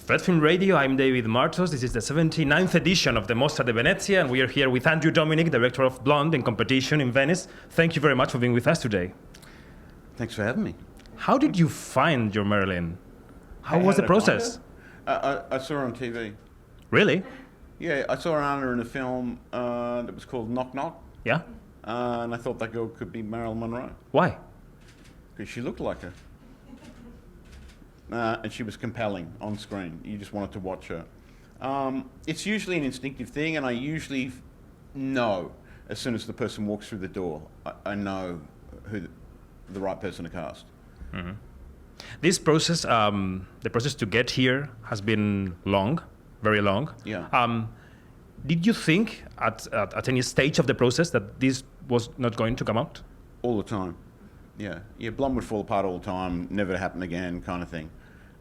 Fred Film Radio, I'm David Martos. This is the 79th edition of the Mostra di Venezia, and we are here with Andrew Dominik, director of Blonde in competition in Venice. Thank you very much for being with us today. Thanks for having me. How did you find your Marilyn? How was the process? I saw her on TV. Really? Yeah, I saw Anna in a film that was called Knock Knock. Yeah? And I thought that girl could be Marilyn Monroe. Why? Because she looked like her. And she was compelling on screen. You just wanted to watch her. It's usually an instinctive thing, and I usually know as soon as the person walks through the door, I know who the right person to cast. Mm-hmm. This process, the process to get here has been long, very long. Yeah. Did you think at any stage of the process that this was not going to come out? All the time. Yeah, Blonde would fall apart all the time, never happen again, kind of thing.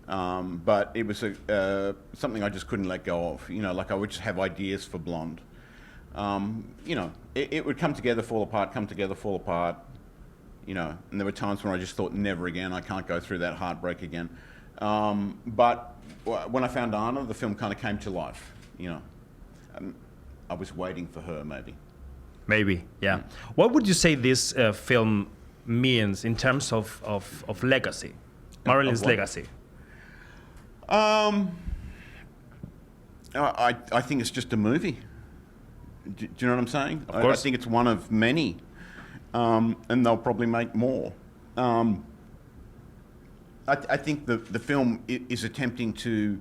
But it was something I just couldn't let go of. You know, like I would just have ideas for Blonde. You know, it would come together, fall apart, come together, fall apart. You know, and there were times when I just thought, never again, I can't go through that heartbreak again. But when I found Anna, the film kind of came to life. You know, I was waiting for her, maybe. Maybe, yeah. What would you say this film means in terms of legacy, Marilyn's legacy? I think it's just a movie. Do you know what I'm saying? Of course. I think it's one of many, and they'll probably make more. I think the film is attempting to.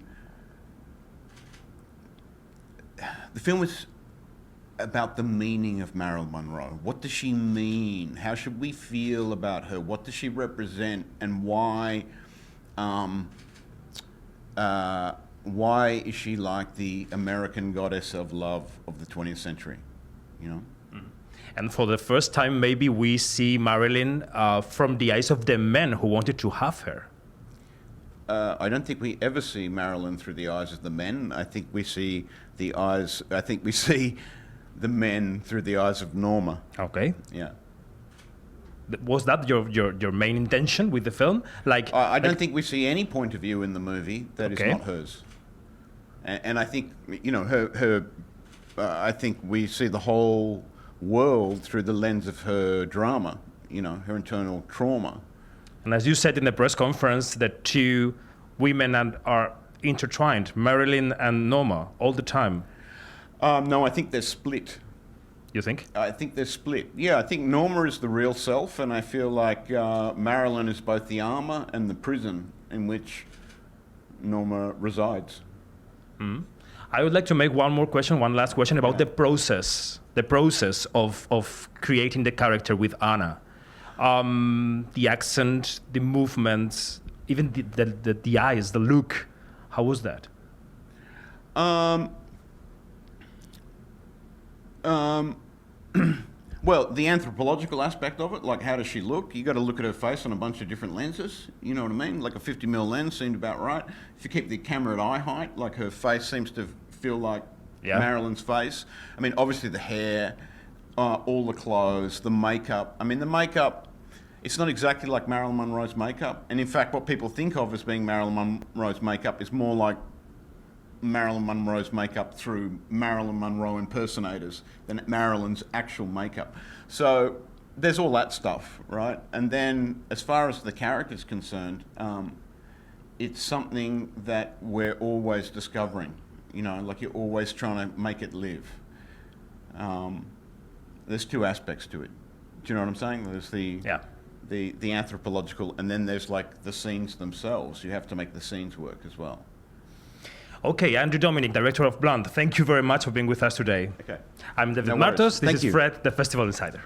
The film is about the meaning of Marilyn Monroe. What does she mean? How should we feel about her? What does she represent? And why is she like the American goddess of love of the 20th century? You know? Mm. And for the first time, maybe we see Marilyn from the eyes of the men who wanted to have her. I don't think we ever see Marilyn through the eyes of the men. I think we see the men through the eyes of Norma. Okay. Yeah. Was that your main intention with the film? I don't think we see any point of view in the movie that is not hers. And I think, you know, her I think we see the whole world through the lens of her drama, you know, her internal trauma. And as you said in the press conference, the two women are intertwined, Marilyn and Norma, all the time. No, I think they're split. You think? I think they're split. Yeah, I think Norma is the real self, and I feel like Marilyn is both the armor and the prison in which Norma resides. Mm-hmm. I would like to make one last question about the process of creating the character with Anna. The accent, the movements, even the eyes, the look. How was that? Well, the anthropological aspect of it, like how does she look? You got to look at her face on a bunch of different lenses. You know what I mean? Like a 50mm lens seemed about right. If you keep the camera at eye height, like her face seems to feel like Marilyn's face. I mean, obviously the hair, all the clothes, the makeup. I mean, the makeup, it's not exactly like Marilyn Monroe's makeup. And in fact, what people think of as being Marilyn Monroe's makeup is more like Marilyn Monroe's makeup through Marilyn Monroe impersonators than Marilyn's actual makeup. So there's all that stuff, right? And then as far as the character's concerned, it's something that we're always discovering. You know, like you're always trying to make it live. There's two aspects to it. Do you know what I'm saying? There's the anthropological, and then there's like the scenes themselves. You have to make the scenes work as well. Okay, Andrew Dominik, director of Blonde, thank you very much for being with us today. Okay. I'm David Martos. This is Fred, the Festival Insider.